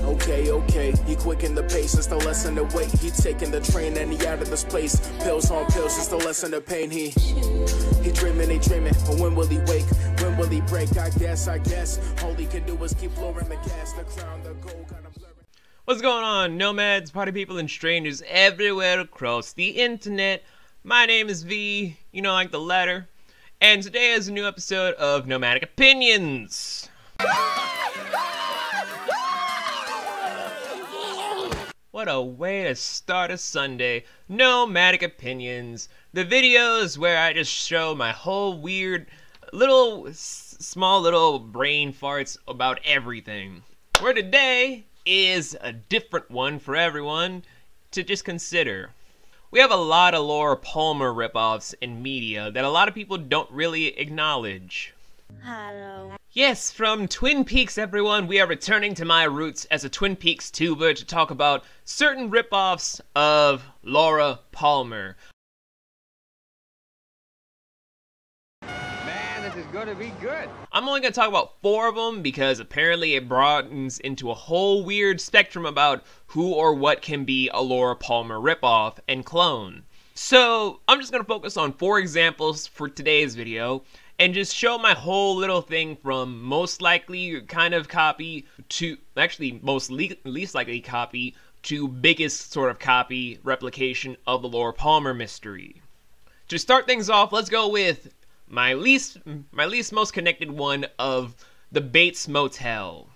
Okay, he quickened the pace, it's the lesson to wait. He taking the train and he out of this place. Pills on pills, it's the lesson of pain. He dreaming, but when will he wake? When will he break? I guess, all he can do is keep lowering the gas, the crown, the gold kind of blurring. What's going on, nomads, party people, and strangers everywhere across the internet? My name is V, you know, like the letter, and today is a new episode of Nomadic Opinions. What a way to start a Sunday. Nomadic Opinions. The videos where I just show my whole weird, small little brain farts about everything. Where today is a different one for everyone to just consider. We have a lot of Laura Palmer ripoffs in media that a lot of people don't really acknowledge. Hello. Yes, from Twin Peaks, everyone, we are returning to my roots as a Twin Peaks tuber to talk about certain ripoffs of Laura Palmer. Man, this is gonna be good. I'm only gonna talk about 4 of them because apparently it broadens into a whole weird spectrum about who or what can be a Laura Palmer ripoff and clone. So I'm just gonna focus on 4 examples for today's video and just show my whole little thing from most likely kind of copy to actually least likely copy to biggest sort of copy replication of the Laura Palmer mystery. To start things off, let's go with my least most connected one of the Bates Motel.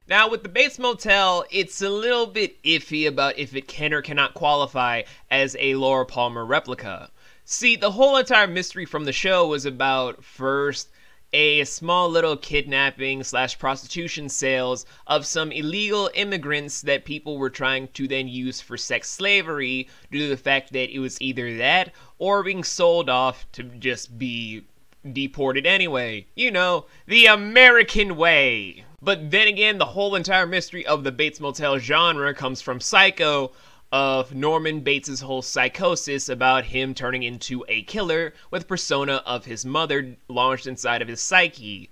Now, with the Bates Motel, it's a little bit iffy about if it can or cannot qualify as a Laura Palmer replica. See, the whole entire mystery from the show was about, first, a small little kidnapping / prostitution sales of some illegal immigrants that people were trying to then use for sex slavery due to the fact that it was either that or being sold off to just be deported anyway. You know, the American way. But then again, the whole entire mystery of the Bates Motel genre comes from Psycho, of Norman Bates' whole psychosis about him turning into a killer with persona of his mother launched inside of his psyche.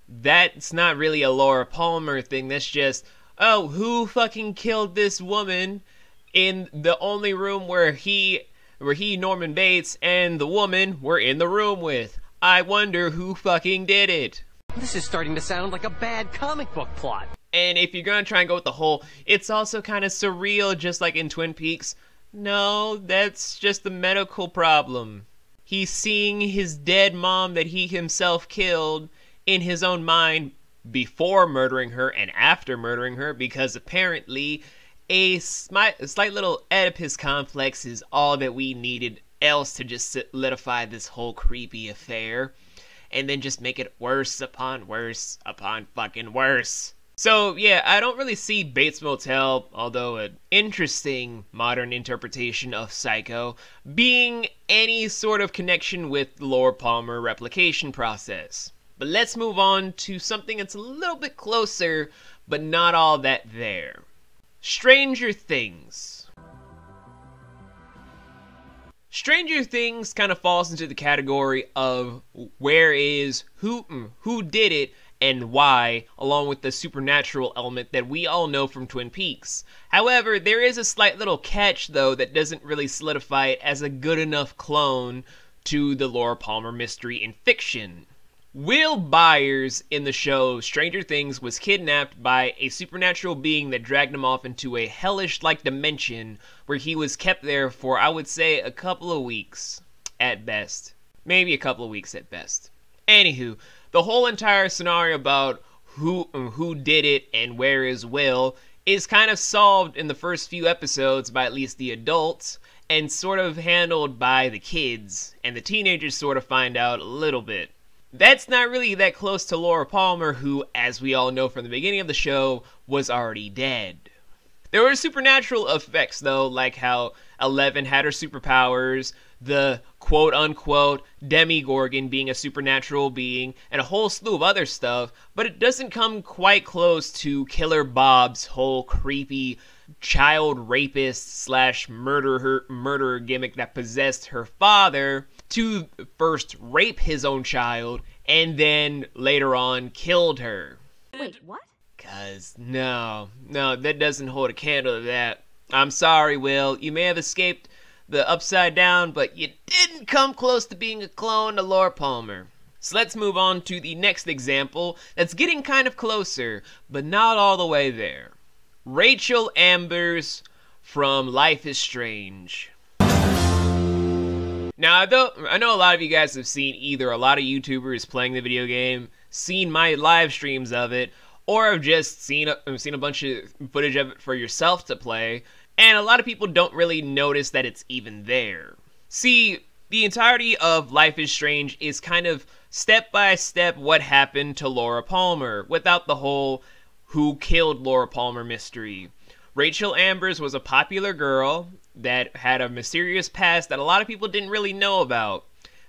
That's not really a Laura Palmer thing, that's just, oh, who fucking killed this woman in the only room where he, Norman Bates, and the woman were in the room with? I wonder who fucking did it. This is starting to sound like a bad comic book plot. And if you're gonna try and go with the whole, it's also kind of surreal just like in Twin Peaks, no, that's just a medical problem. He's seeing his dead mom that he himself killed in his own mind before murdering her and after murdering her, because apparently a slight little Oedipus complex is all that we needed else to just solidify this whole creepy affair, and then just make it worse upon fucking worse. So yeah, I don't really see Bates Motel, although an interesting modern interpretation of Psycho, being any sort of connection with the Laura Palmer replication process. But let's move on to something that's a little bit closer, but not all that there. Stranger Things. Stranger Things kind of falls into the category of where is, who did it, and why, along with the supernatural element that we all know from Twin Peaks. However, there is a slight little catch, though, that doesn't really solidify it as a good enough clone to the Laura Palmer mystery in fiction. Will Byers in the show Stranger Things was kidnapped by a supernatural being that dragged him off into a hellish-like dimension where he was kept there for, I would say, a couple of weeks at best. Maybe a couple of weeks at best. Anywho, the whole entire scenario about who did it and where is Will is kind of solved in the first few episodes by at least the adults, and sort of handled by the kids, and the teenagers sort of find out a little bit. That's not really that close to Laura Palmer, who, as we all know from the beginning of the show, was already dead. There were supernatural effects, though, like how Eleven had her superpowers, the quote-unquote Demigorgon being a supernatural being, and a whole slew of other stuff, but it doesn't come quite close to Killer Bob's whole creepy child rapist / murderer gimmick that possessed her father to first rape his own child and then later on killed her. Wait, what? Cause no, that doesn't hold a candle to that. I'm sorry, Will. You may have escaped the Upside Down, but you didn't come close to being a clone to Laura Palmer. So let's move on to the next example that's getting kind of closer, but not all the way there. Rachel Ambers from Life is Strange. Now, I know a lot of you guys have seen either a lot of YouTubers playing the video game, seen my live streams of it, or have just seen a bunch of footage of it for yourself to play, and a lot of people don't really notice that it's even there. See, the entirety of Life is Strange is kind of step by step what happened to Laura Palmer, without the whole who killed Laura Palmer mystery. Rachel Ambers was a popular girl that had a mysterious past that a lot of people didn't really know about.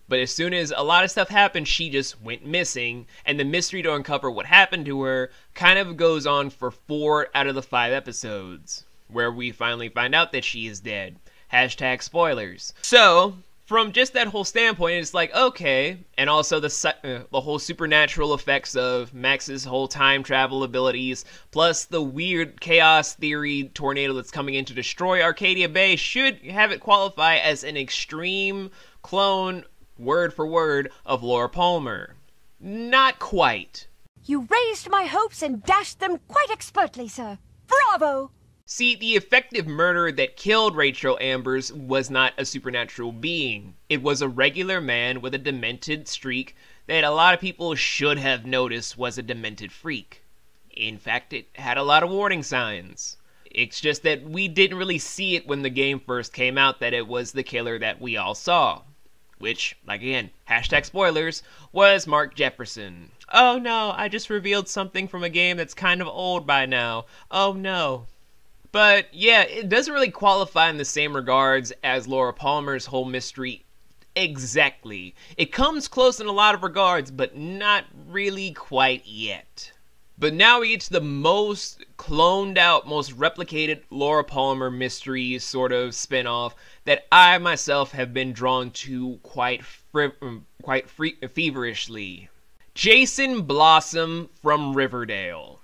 But as soon as a lot of stuff happened, she just went missing, and the mystery to uncover what happened to her kind of goes on for 4 out of the 5 episodes, where we finally find out that she is dead. Hashtag spoilers. So, from just that whole standpoint, it's like, okay, and also the whole supernatural effects of Max's whole time travel abilities, plus the weird chaos theory tornado that's coming in to destroy Arcadia Bay should have it qualify as an extreme clone, word for word, of Laura Palmer. Not quite. You raised my hopes and dashed them quite expertly, sir. Bravo! See, the effective murderer that killed Rachel Ambers was not a supernatural being. It was a regular man with a demented streak that a lot of people should have noticed was a demented freak. In fact, it had a lot of warning signs. It's just that we didn't really see it when the game first came out that it was the killer that we all saw. Which, like again, hashtag spoilers, was Mark Jefferson. Oh no, I just revealed something from a game that's kind of old by now. Oh no. But yeah, it doesn't really qualify in the same regards as Laura Palmer's whole mystery exactly. It comes close in a lot of regards, but not really quite yet. But now we get to the most cloned out, most replicated Laura Palmer mystery sort of spin-off that I myself have been drawn to quite feverishly. Jason Blossom from Riverdale.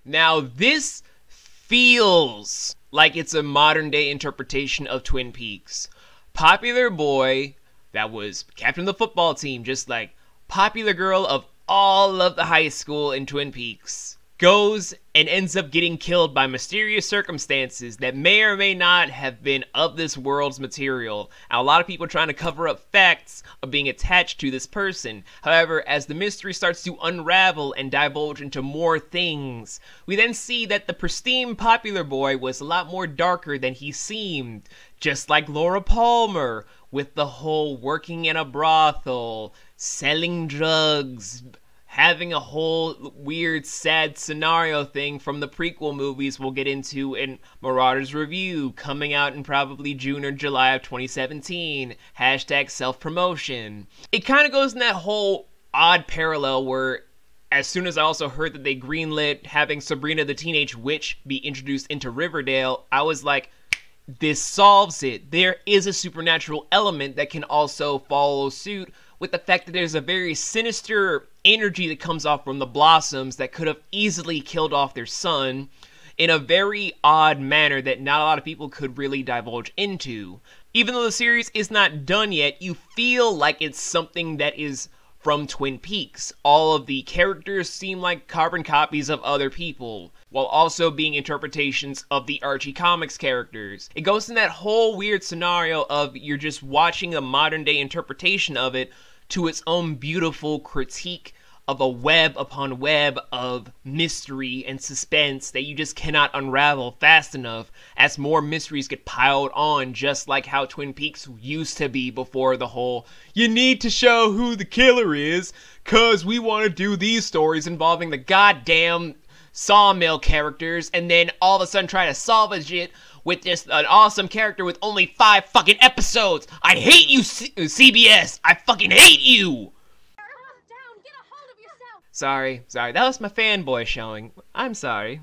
Now this feels like it's a modern day interpretation of Twin Peaks. Popular boy that was captain of the football team, just like popular girl of all of the high school in Twin Peaks, goes and ends up getting killed by mysterious circumstances that may or may not have been of this world's material. And a lot of people trying to cover up facts of being attached to this person. However, as the mystery starts to unravel and divulge into more things, we then see that the pristine popular boy was a lot more darker than he seemed. Just like Laura Palmer, with the whole working in a brothel, selling drugs, having a whole weird, sad scenario thing from the prequel movies we'll get into in Marauder's Review, coming out in probably June or July of 2017. Hashtag self-promotion. It kind of goes in that whole odd parallel where, as soon as I also heard that they greenlit having Sabrina the Teenage Witch be introduced into Riverdale, I was like, this solves it. There is a supernatural element that can also follow suit with the fact that there's a very sinister energy that comes off from the Blossoms that could have easily killed off their son in a very odd manner that not a lot of people could really divulge into. Even though the series is not done yet, you feel like it's something that is from Twin Peaks. All of the characters seem like carbon copies of other people, while also being interpretations of the Archie Comics characters. It goes in that whole weird scenario of you're just watching a modern day interpretation of it to its own beautiful critique of a web upon web of mystery and suspense that you just cannot unravel fast enough as more mysteries get piled on, just like how Twin Peaks used to be before the whole, you need to show who the killer is, cause we want to do these stories involving the goddamn Sawmill characters, and then all of a sudden try to salvage it with just an awesome character with only 5 fucking episodes. I hate you, CBS! I fucking hate you! Sorry, that was my fanboy showing. I'm sorry.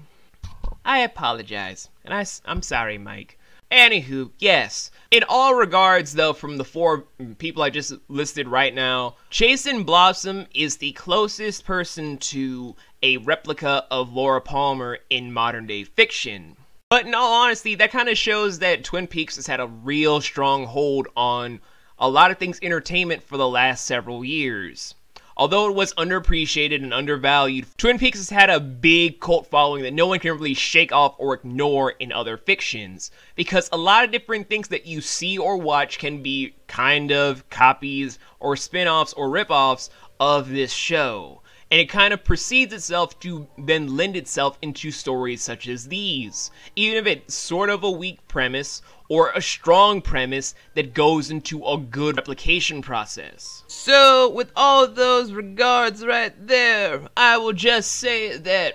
I apologize. And I'm sorry, Mike. Anywho, yes. In all regards, though, from the 4 people I just listed right now, Jason Blossom is the closest person to a replica of Laura Palmer in modern-day fiction. But in all honesty, that kind of shows that Twin Peaks has had a real strong hold on a lot of things entertainment for the last several years. Although it was underappreciated and undervalued, Twin Peaks has had a big cult following that no one can really shake off or ignore in other fictions. Because a lot of different things that you see or watch can be kind of copies or spin-offs or rip-offs of this show. And it kind of precedes itself to then lend itself into stories such as these. Even if it's sort of a weak premise, or a strong premise that goes into a good replication process. So, with all those regards right there, I will just say that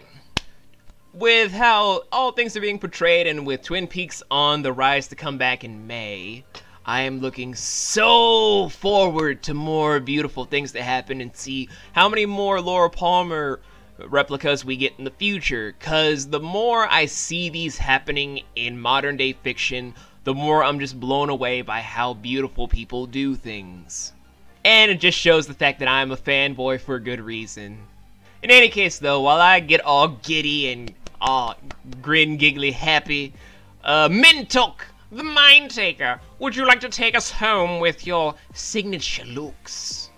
with how all things are being portrayed and with Twin Peaks on the rise to come back in May, I am looking so forward to more beautiful things to happen and see how many more Laura Palmer replicas we get in the future, cause the more I see these happening in modern day fiction, the more I'm just blown away by how beautiful people do things. And it just shows the fact that I'm a fanboy for a good reason. In any case though, while I get all giddy and all grin giggly happy, Mintok, the Mind Taker, would you like to take us home with your signature looks?